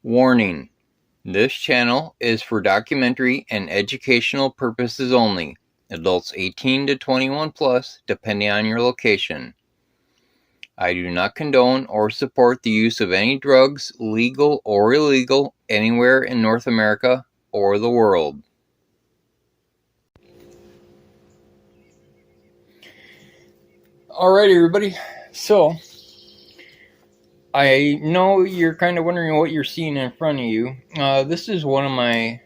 Warning: this channel is for documentary and educational purposes only. Adults 18 to 21 plus, depending on your location. I do not condone or support the use of any drugs, legal or illegal, anywhere in North America or the world. Alright, everybody. So, I know you're kind of wondering what you're seeing in front of you. This is one of my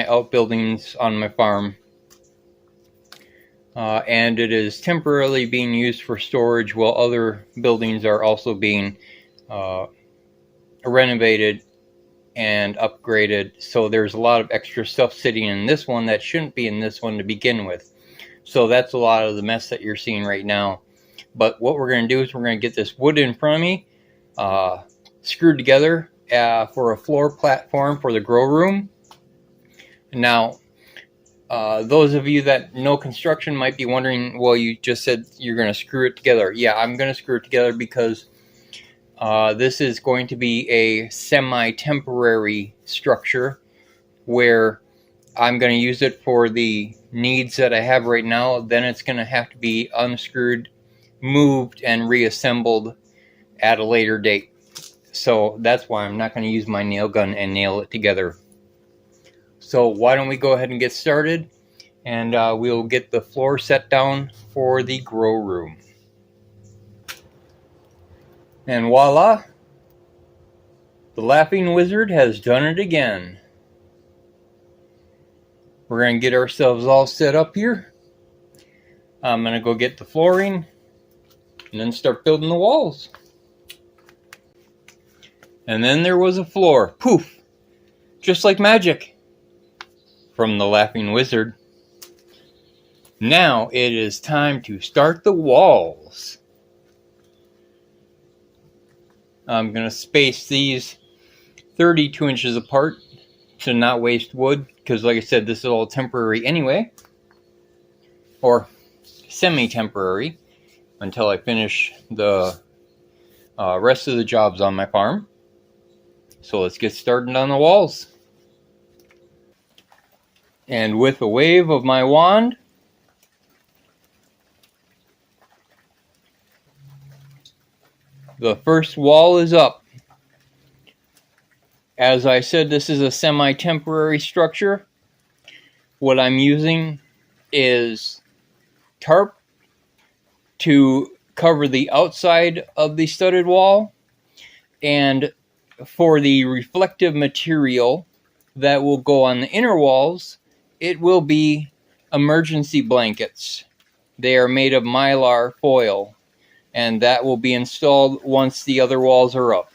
outbuildings on my farm, and it is temporarily being used for storage while other buildings are also being renovated and upgraded. So there's a lot of extra stuff sitting in this one that shouldn't be in this one to begin with. So that's a lot of the mess that you're seeing right now. But what we're going to do is we're going to get this wood in front of me screwed together for a floor platform for the grow room. Now, those of you that know construction might be wondering, well, you just said you're going to screw it together. Yeah, I'm going to screw it together because this is going to be a semi-temporary structure where I'm going to use it for the needs that I have right now. Then it's going to have to be unscrewed, moved, and reassembled at a later date. So that's why I'm not going to use my nail gun and nail it together. So why don't we go ahead and get started, and we'll get the floor set down for the grow room. And voila, the Laughing Wizard has done it again. We're going to get ourselves all set up here. I'm going to go get the flooring and then start building the walls. And then there was a floor. Poof! Just like magic from the Laughing Wizard. Now it is time to start the walls. I'm going to space these 32 inches apart to not waste wood, because like I said, this is all temporary anyway, or semi-temporary until I finish the rest of the jobs on my farm. So let's get started on the walls. And with a wave of my wand, the first wall is up. As I said, this is a semi-temporary structure. What I'm using is tarp to cover the outside of the studded wall, and for the reflective material that will go on the inner walls, it will be emergency blankets. They are made of mylar foil, and that will be installed once the other walls are up.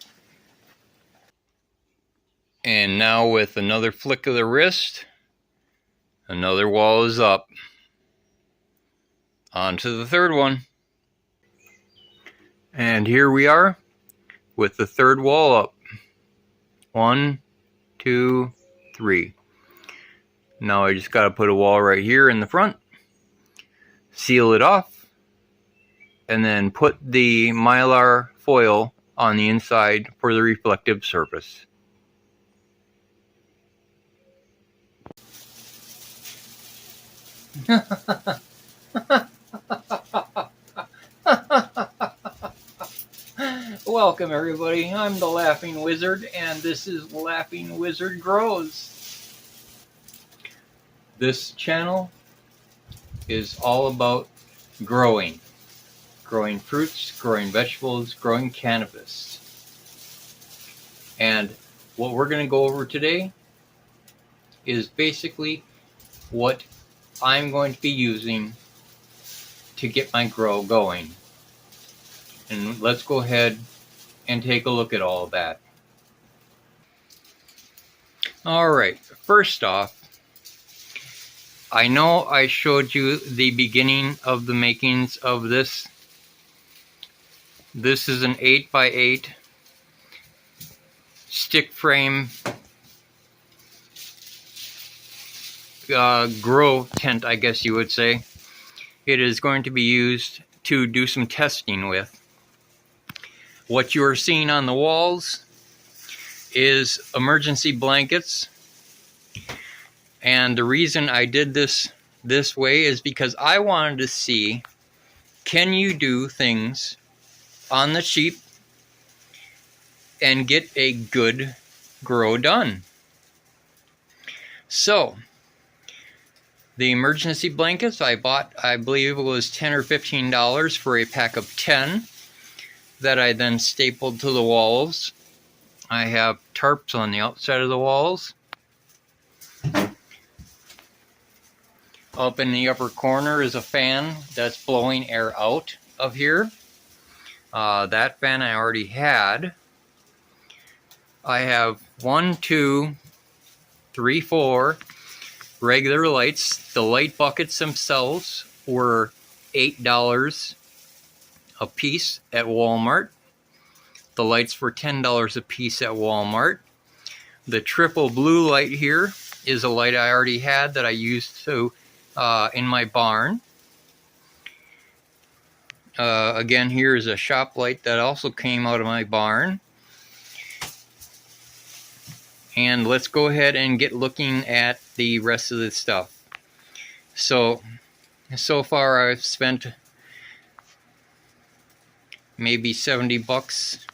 And now with another flick of the wrist, another wall is up. On to the third one. And here we are with the third wall up. 1, 2, 3. Now I just got to put a wall right here in the front, seal it off, and then put the mylar foil on the inside for the reflective surface. Welcome everybody, I'm the Laughing Wizard, and this is Laughing Wizard Grows. This channel is all about growing fruits, growing vegetables, growing cannabis. And what we're going to go over today is basically what I'm going to be using to get my grow going. And let's go ahead and take a look at all of that. Alright, first off, I know I showed you the beginning of the makings of this. This is an 8x8 stick frame grow tent, I guess you would say. It is going to be used to do some testing with. What you are seeing on the walls is emergency blankets. And the reason I did this way is because I wanted to see, can you do things on the cheap and get a good grow done? So the emergency blankets I bought, I believe it was $10 or $15 for a pack of 10 that I then stapled to the walls. I have tarps on the outside of the walls. Up in the upper corner is a fan that's blowing air out of here. That fan I already had. I have 1, 2, 3, 4 regular lights. The light buckets themselves were $8 a piece at Walmart. The lights were $10 a piece at Walmart. The triple blue light here is a light I already had that I used to in my barn. Again, here is a shop light that also came out of my barn. And let's go ahead and get looking at the rest of the stuff. So far I've spent maybe 70 bucks.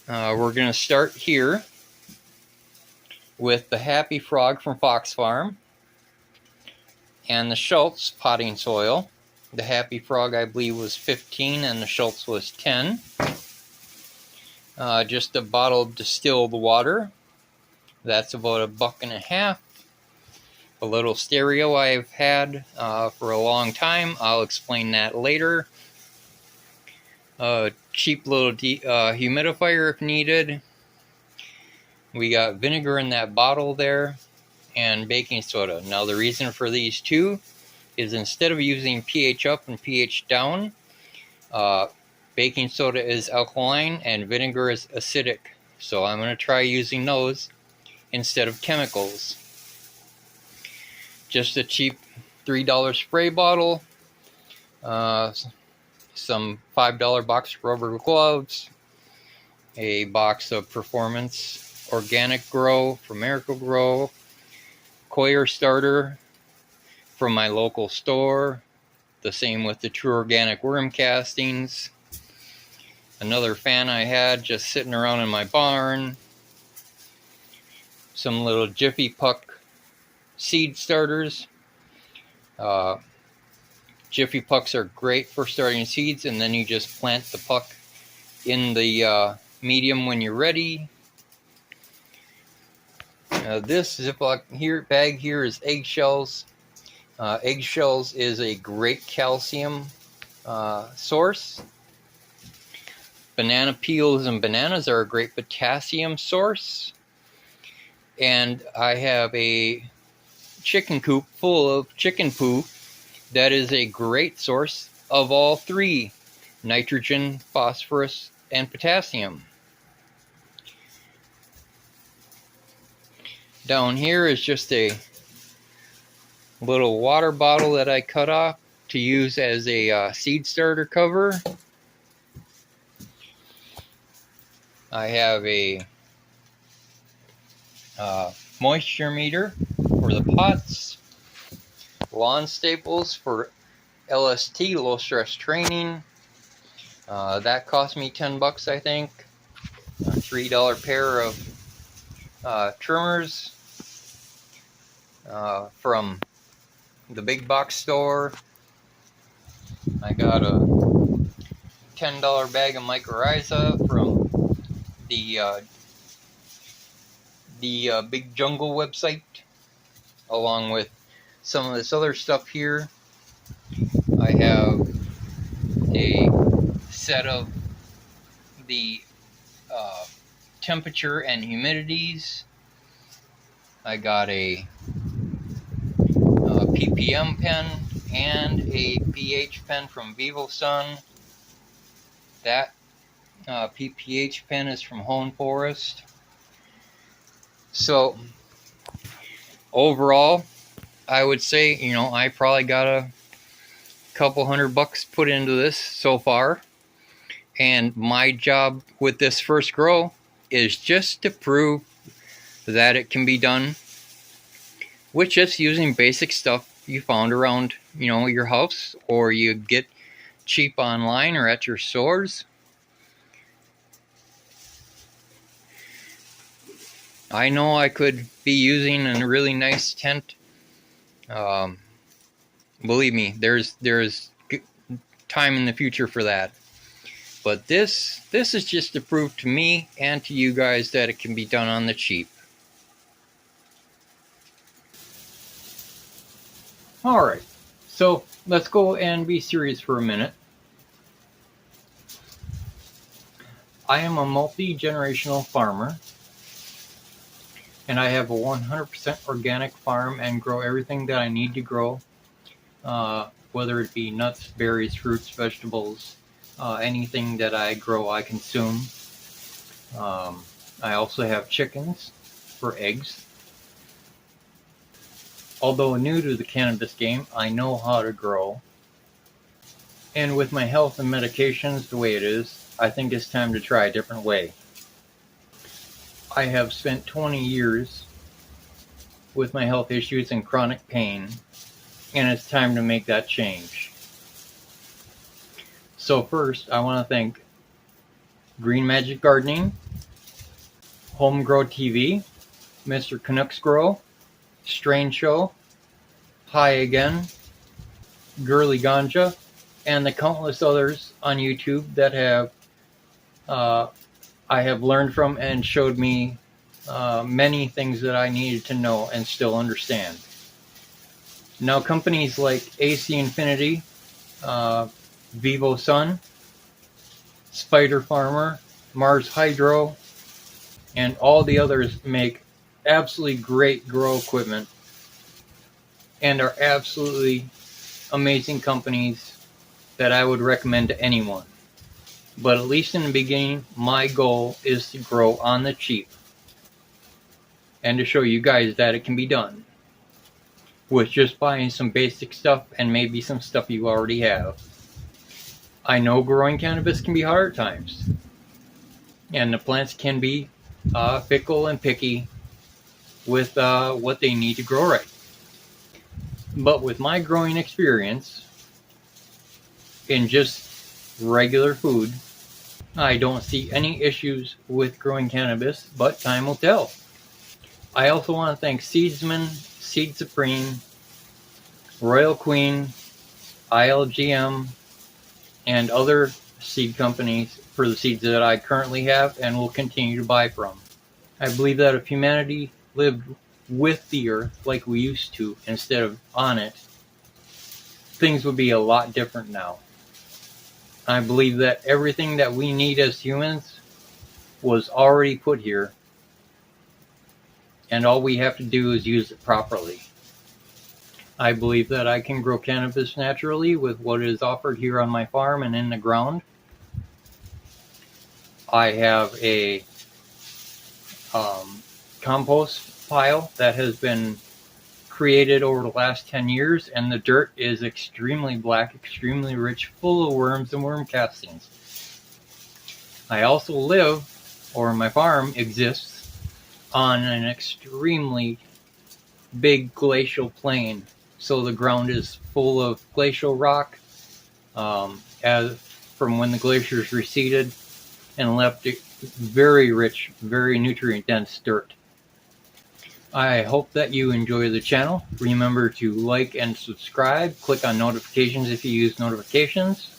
We're going to start here with the Happy Frog from Fox Farm and the Schultz potting soil. The Happy Frog I believe was 15 and the Schultz was 10. Just a bottle of distilled water. That's about $1.50. A little stereo I've had for a long time. I'll explain that later. Cheap little humidifier if needed. We got vinegar in that bottle there and baking soda. Now the reason for these two is instead of using pH up and pH down, baking soda is alkaline and vinegar is acidic. So I'm going to try using those instead of chemicals. Just a cheap $3 spray bottle, some $5 box rubber gloves, a box of Performance Organic Grow from Miracle-Gro, Coir starter from my local store, the same with the True Organic worm castings, another fan I had just sitting around in my barn, some little Jiffy Puck seed starters. Jiffy Pucks are great for starting seeds, and then you just plant the puck in the medium when you're ready. This Ziploc bag here is eggshells. Eggshells is a great calcium source. Banana peels and bananas are a great potassium source. And I have a chicken coop full of chicken poo that is a great source of all three: nitrogen, phosphorus, and potassium. Down here is just a little water bottle that I cut off to use as a seed starter cover. I have a moisture meter for the pots, lawn staples for LST, low stress training. That cost me 10 bucks, I think. A $3 pair of trimmers from the big box store. I got a $10 bag of mycorrhiza from the Big Jungle website, along with some of this other stuff here. I have a set of the temperature and humidities. I got a ppm pen and a pH pen from VivoSun. That ppH pen is from Hone Forest. So overall, I would say, I probably got a couple $100 put into this so far. And my job with this first grow is just to prove that it can be done with just using basic stuff you found around, your house, or you get cheap online or at your stores. I know I could be using a really nice tent. Believe me, there's time in the future for that. But this is just to prove to me and to you guys that it can be done on the cheap. Alright, so let's go and be serious for a minute. I am a multi-generational farmer, and I have a 100% organic farm and grow everything that I need to grow, whether it be nuts, berries, fruits, vegetables, anything that I grow I consume. I also have chickens for eggs. Although new to the cannabis game, I know how to grow. And with my health and medications the way it is, I think it's time to try a different way. I have spent 20 years with my health issues and chronic pain, and it's time to make that change. So first, I want to thank Green Magic Gardening, Home Grow TV, Mr. Canucks Grow, Strain Show, Hi Again, Girly Ganja, and the countless others on YouTube that I have learned from and showed me many things that I needed to know and still understand. Now companies like AC Infinity, Vivo Sun, Spider Farmer, Mars Hydro, and all the others make absolutely great grow equipment and are absolutely amazing companies that I would recommend to anyone. But at least in the beginning, my goal is to grow on the cheap and to show you guys that it can be done with just buying some basic stuff and maybe some stuff you already have. I know growing cannabis can be hard at times, and the plants can be fickle and picky with what they need to grow right. But with my growing experience in just regular food, I don't see any issues with growing cannabis, but time will tell. I also want to thank Seedsman, Seed Supreme, Royal Queen, ILGM, and other seed companies for the seeds that I currently have and will continue to buy from. I believe that if humanity lived with the earth like we used to instead of on it, things would be a lot different now. I believe that everything that we need as humans was already put here, and all we have to do is use it properly. I believe that I can grow cannabis naturally with what is offered here on my farm and in the ground. I have a compost pile that has been created over the last 10 years, and the dirt is extremely black, extremely rich, full of worms and worm castings. I also live, or my farm exists, on an extremely big glacial plain. So the ground is full of glacial rock as from when the glaciers receded and left very rich, very nutrient-dense dirt. I hope that you enjoy the channel. Remember to like and subscribe. Click on notifications if you use notifications.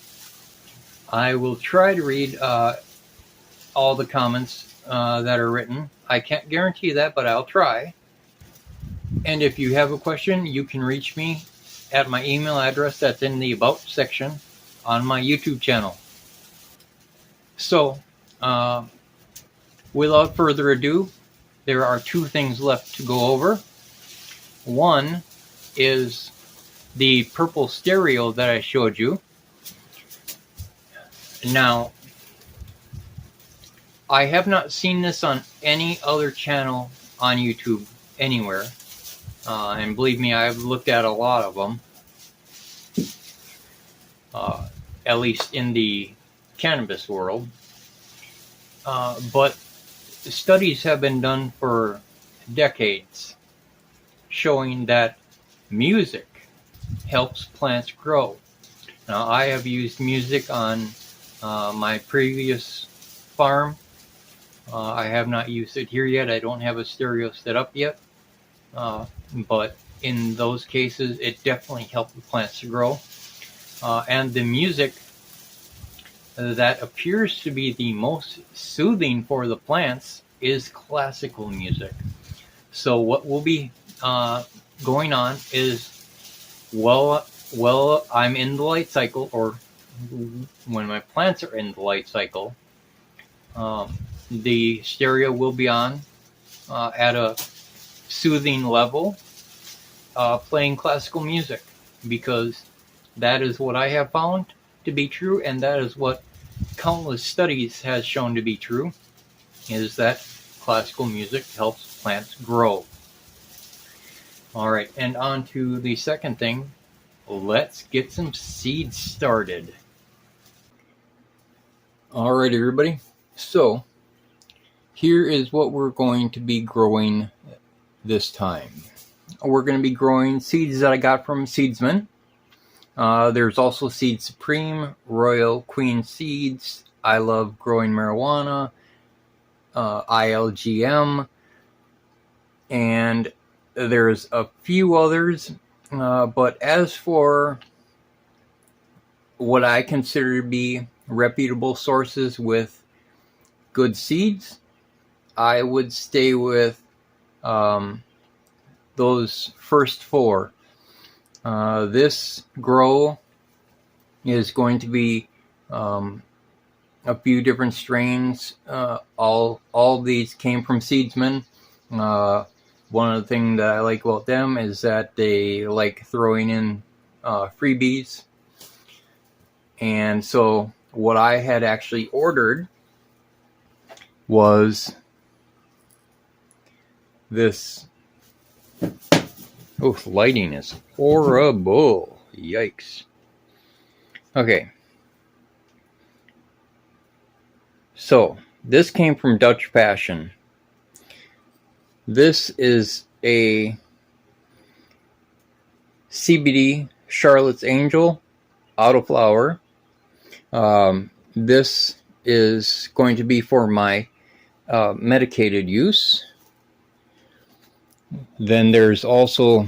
I will try to read all the comments that are written. I can't guarantee that, but I'll try. And if you have a question, you can reach me at my email address that's in the About section on my YouTube channel. So, without further ado, there are two things left to go over. One is the purple stereo that I showed you. Now, I have not seen this on any other channel on YouTube anywhere. And believe me, I've looked at a lot of them. At least in the cannabis world. But studies have been done for decades showing that music helps plants grow. Now, I have used music on my previous farm. I have not used it here yet. I don't have a stereo set up yet. But in those cases, it definitely helped the plants to grow. And the music that appears to be the most soothing for the plants is classical music. So what will be going on is, well, I'm in the light cycle, or when my plants are in the light cycle, the stereo will be on at a soothing level, playing classical music, because that is what I have found to be true, and that is what countless studies has shown to be true, is that classical music helps plants grow. All right, and on to the second thing. Let's get some seeds started. All right, everybody. So here is what we're going to be growing this time. We're going to be growing seeds that I got from Seedsman. There's also Seed Supreme, Royal Queen Seeds, I Love Growing Marijuana, ILGM, and there's a few others. But as for what I consider to be reputable sources with good seeds, I would stay with those first four. This grow is going to be a few different strains. All these came from Seedsman. One of the things that I like about them is that they like throwing in freebies. And so what I had actually ordered was this. Oh, lighting is horrible. Yikes. Okay. So this came from Dutch Passion. This is a CBD Charlotte's Angel autoflower. This is going to be for my medicated use. Then there's also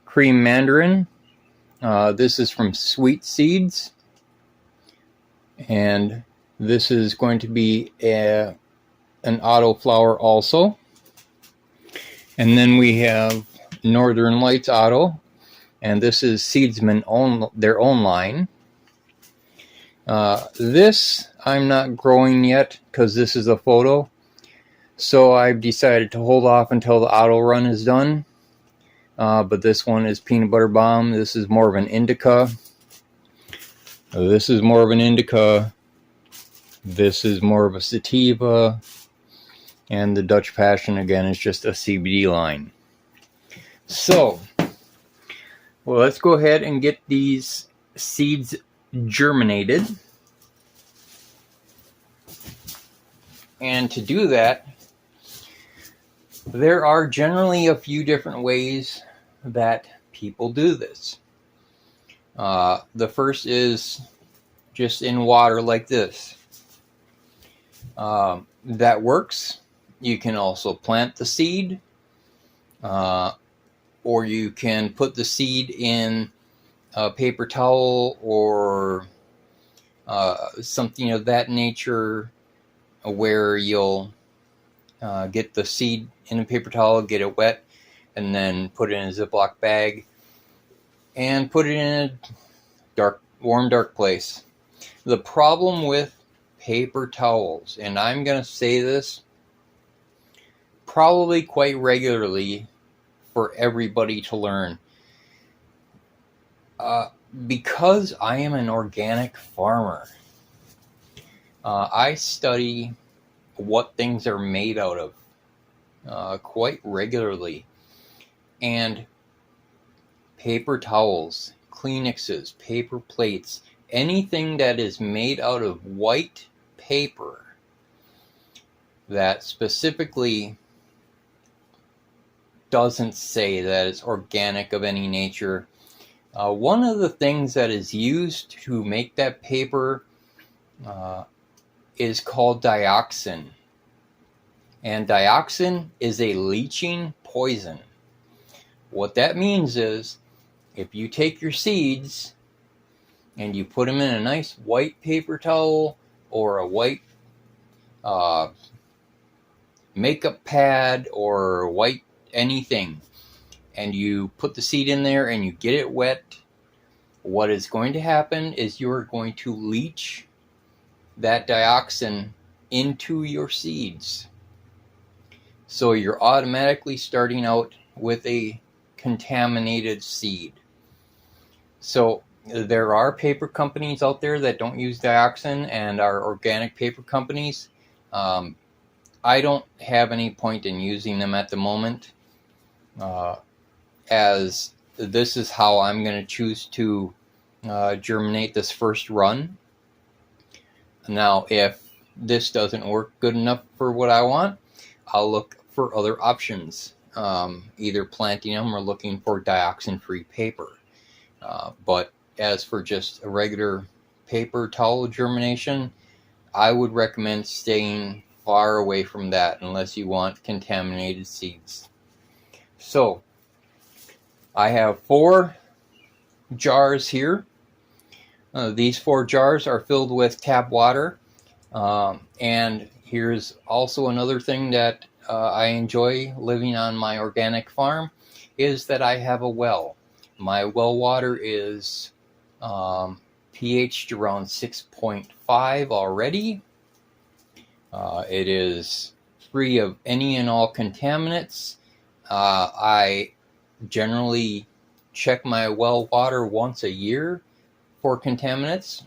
Cream Mandarin. This is from Sweet Seeds. And this is going to be an autoflower also. And then we have Northern Lights Auto. And this is Seedsman their own line. This I'm not growing yet because this is a photo. So I've decided to hold off until the auto run is done. But this one is Peanut Butter Bomb. This is more of an indica. This is more of an indica. This is more of a sativa. And the Dutch Passion, again, is just a CBD line. So, well, let's go ahead and get these seeds germinated. And to do that, there are generally a few different ways that people do this. The first is just in water like this. That works. You can also plant the seed, or you can put the seed in a paper towel or something of that nature, where you'll get the seed in a paper towel, get it wet, and then put it in a Ziploc bag and put it in a warm, dark place. The problem with paper towels, and I'm going to say this probably quite regularly for everybody to learn, because I am an organic farmer, I study what things are made out of quite regularly. And paper towels, Kleenexes, paper plates, anything that is made out of white paper that specifically doesn't say that it's organic of any nature. One of the things that is used to make that paper is called dioxin. And dioxin is a leaching poison. What that means is, if you take your seeds and you put them in a nice white paper towel or a white makeup pad or white anything, and you put the seed in there and you get it wet, what is going to happen is you're going to leach that dioxin into your seeds. So you're automatically starting out with a contaminated seed. So there are paper companies out there that don't use dioxin and are organic paper companies. I don't have any point in using them at the moment, as this is how I'm going to choose to germinate this first run. Now, if this doesn't work good enough for what I want, I'll look for other options, either planting them or looking for dioxin-free paper. But as for just a regular paper towel germination, I would recommend staying far away from that unless you want contaminated seeds. So I have 4 jars here. These 4 jars are filled with tap water. And here's also another thing that I enjoy living on my organic farm, is that I have a well. My well water is pH'd around 6.5 already. It is free of any and all contaminants. I generally check my well water once a year for contaminants,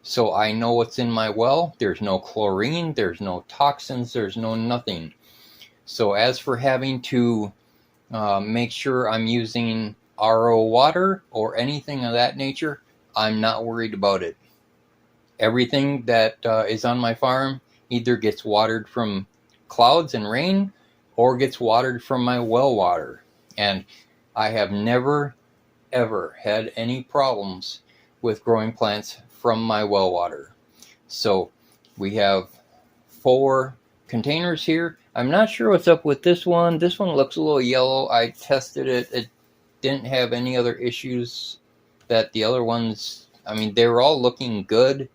so I know what's in my well. There's no chlorine, there's no toxins, there's no nothing. So as for having to make sure I'm using RO water or anything of that nature, I'm not worried about it. Everything that is on my farm either gets watered from clouds and rain or gets watered from my well water. And I have never, ever had any problems with growing plants from my well water. So we have 4 containers here. I'm not sure what's up with this one. This one looks a little yellow. I tested it. It didn't have any other issues that the other ones, I mean, they were all looking good.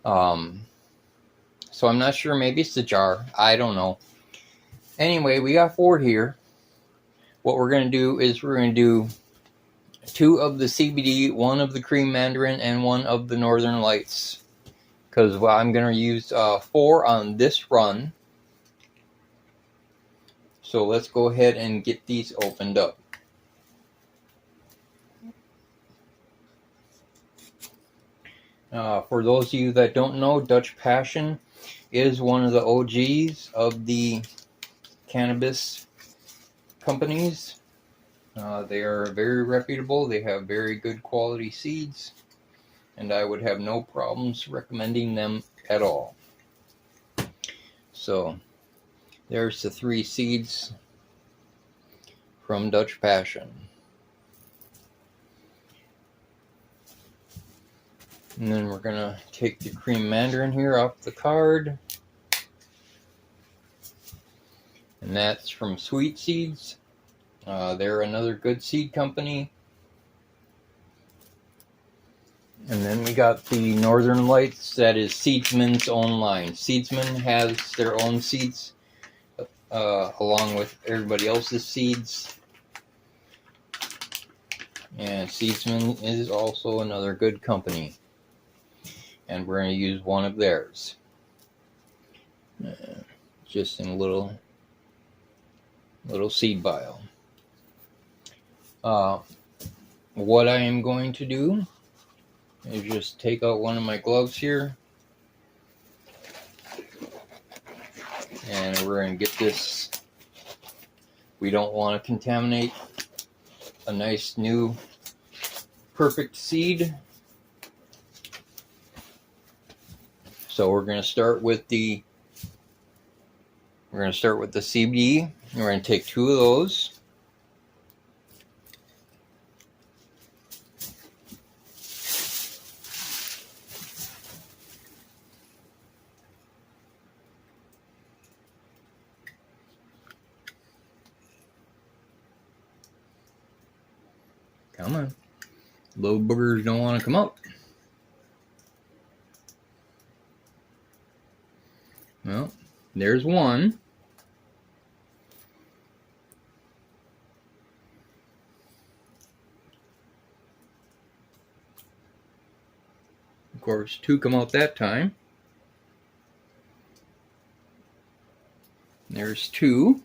So I'm not sure. Maybe it's the jar. I don't know. Anyway, we got 4 here. What we're going to do is we're going to do 2 of the CBD, 1 of the cream mandarin, and 1 of the Northern Lights. Because I'm going to use 4 on this run. So let's go ahead and get these opened up. For those of you that don't know, Dutch Passion is one of the OGs of the cannabis companies. They are very reputable. They have very good quality seeds, and I would have no problems recommending them at all. So there's the 3 seeds from Dutch Passion. And then we're going to take the cream mandarin here off the card. And that's from Sweet Seeds. They're another good seed company. And then we got the Northern Lights. That is Seedsman's own line. Seedsman has their own seeds along with everybody else's seeds. And Seedsman is also another good company. And we're going to use 1 of theirs. Just in a little seed vial. What I am going to do is just take out one of my gloves here, and we're going to get this. We don't want to contaminate a nice new perfect seed. So we're going to start with the CBD. We're going to take 2 of those. Come on. Little boogers don't want to come up. Well, there's one. Of course, 2 come out that time. There's 2.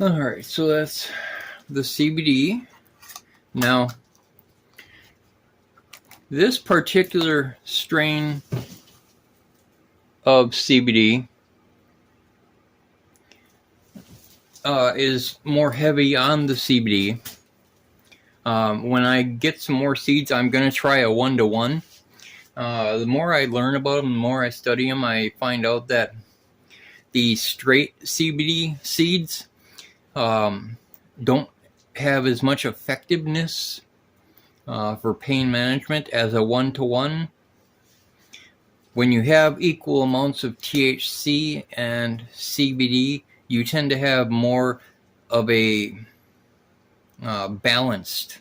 Alright, so that's the CBD. Now, this particular strain of CBD is more heavy on the CBD. When I get some more seeds, I'm going to try a 1-to-1. The more I learn about them, the more I study them, I find out that the straight CBD seeds don't have as much effectiveness for pain management as a 1-to-1. When you have equal amounts of THC and CBD, you tend to have more of a balanced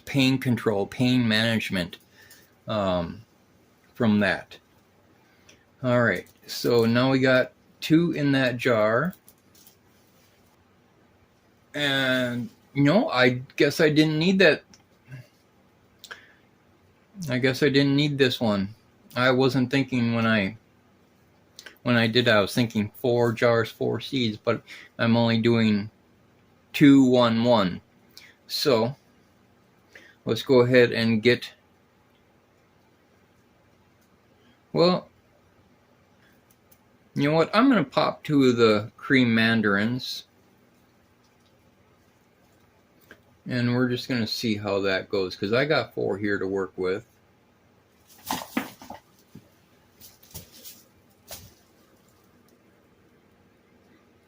pain control, pain management from that. All right, so now we got 2 in that jar, and I guess I didn't need that. I guess I didn't need this one. I wasn't thinking when I did. I was thinking 4 jars, 4 seeds, but I'm only doing 2, 1, 1. So let's go ahead and get. Well, you know what? I'm going to pop 2 of the cream mandarins. And we're just going to see how that goes, because I got 4 here to work with.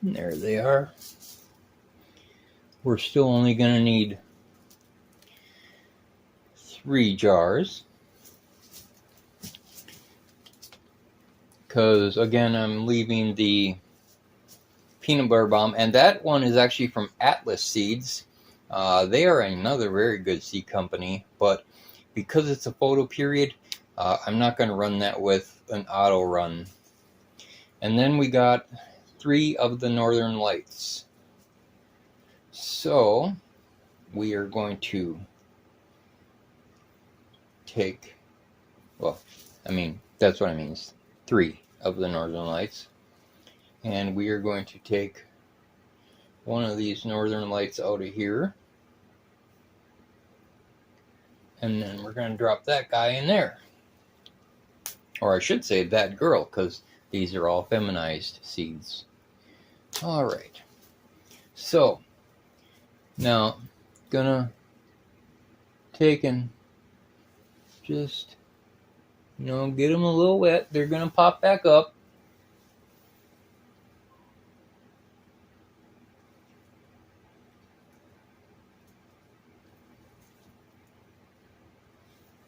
And there they are. We're still only going to need 3 jars. Because, again, I'm leaving the peanut butter balm. And that one is actually from Atlas Seeds. They are another very good seed company. But because it's a photo period, I'm not going to run that with an auto run. And then we got 3 of the Northern Lights. So we are going to take, that's what I mean, 3 of the Northern Lights. And we are going to take one of these Northern Lights out of here. And then we're going to drop that guy in there. Or I should say that girl, because these are all feminized seeds. All right. So, now, gonna take and just, get them a little wet. They're gonna pop back up.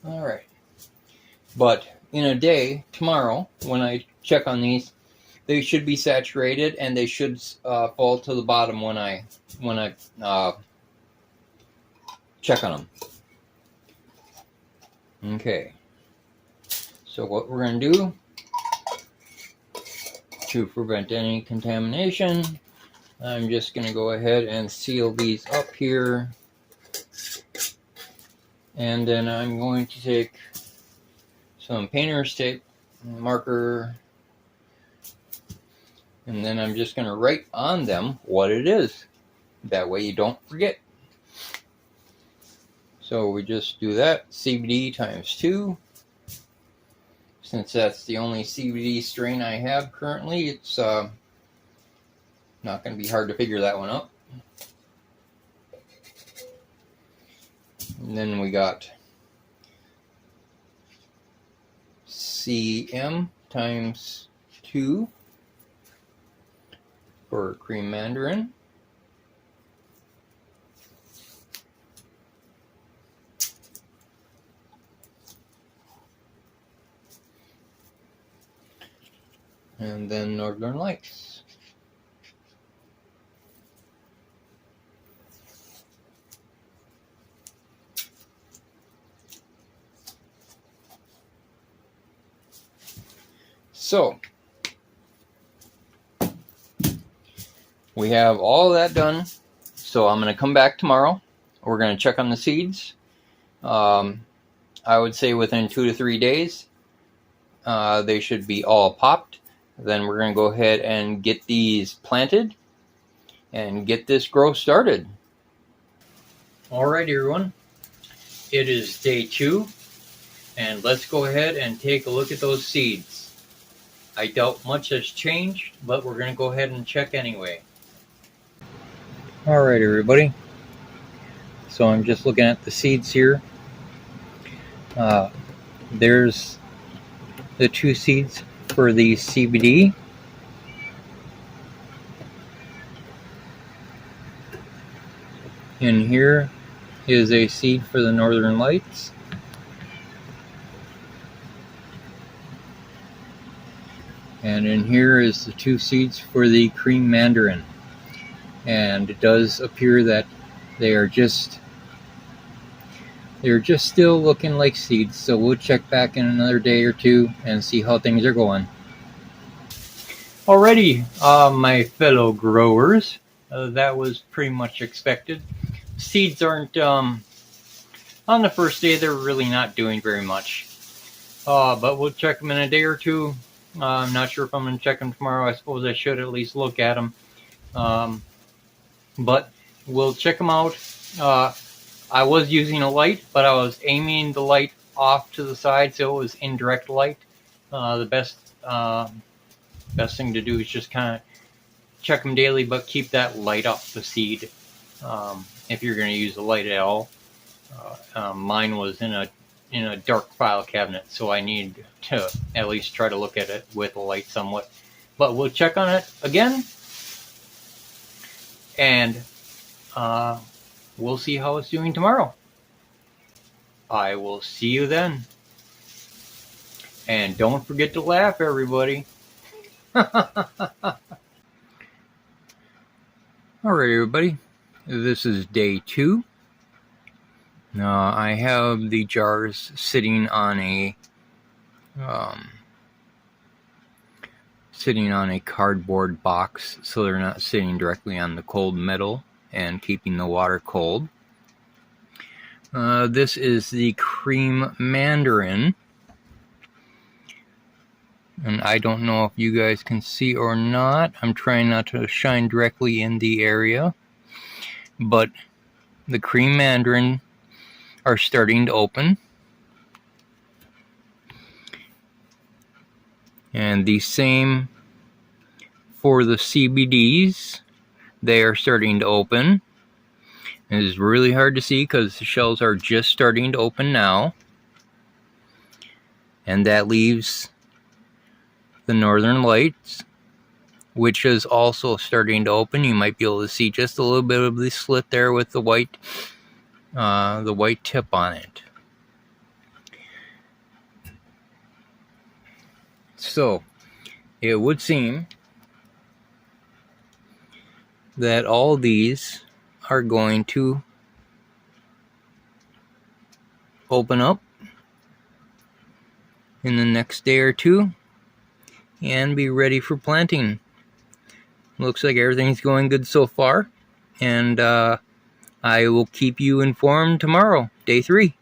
All right. But in a day, tomorrow, when I check on these, they should be saturated, and they should fall to the bottom when I check on them. Okay. So what we're going to do to prevent any contamination, I'm just going to go ahead and seal these up here. And then I'm going to take some painter's tape, marker, and then I'm just going to write on them what it is. That way you don't forget. So we just do that. CBD times 2. Since that's the only CBD strain I have currently, it's not going to be hard to figure that one out. And then we got CM times 2 for cream mandarin. And then Northern Lights. So we have all that done. So I'm going to come back tomorrow. We're going to check on the seeds. I would say within 2 to 3 days, they should be all popped. Then we're going to go ahead and get these planted and get this growth started. Alright everyone, it is day 2, and let's go ahead and take a look at those seeds. I doubt much has changed, but we're going to go ahead and check anyway. Alright everybody, so I'm just looking at the seeds here. There's the 2 seeds for the CBD. And here is a seed for the Northern Lights. And in here is the 2 seeds for the cream mandarin. And it does appear that they're just still looking like seeds, so we'll check back in another day or 2 and see how things are going. Alrighty, my fellow growers, that was pretty much expected. Seeds aren't, on the first day, they're really not doing very much. But we'll check them in a day or 2. I'm not sure if I'm going to check them tomorrow. I suppose I should at least look at them. But we'll check them out. I was using a light, but I was aiming the light off to the side, so it was indirect light. The best thing to do is just kind of check them daily, but keep that light off the seed if you're going to use the light at all. Mine was in a dark file cabinet, so I need to at least try to look at it with a light somewhat. But we'll check on it again, and we'll see how it's doing tomorrow. I will see you then. And don't forget to laugh, everybody. Alright, everybody. This is day 2. I have the jars sitting on a cardboard box, so they're not sitting directly on the cold metal and keeping the water cold. This is the cream mandarin, and I don't know if you guys can see or not. I'm trying not to shine directly in the area, but the cream mandarin are starting to open, and the same for the CBDs. They are starting to open. It is really hard to see because the shells are just starting to open now. And that leaves the Northern Lights, which is also starting to open. You might be able to see just a little bit of the slit there with the white tip on it. So it would seem that all these are going to open up in the next day or 2 and be ready for planting. Looks like everything's going good so far, and I will keep you informed tomorrow, day 3.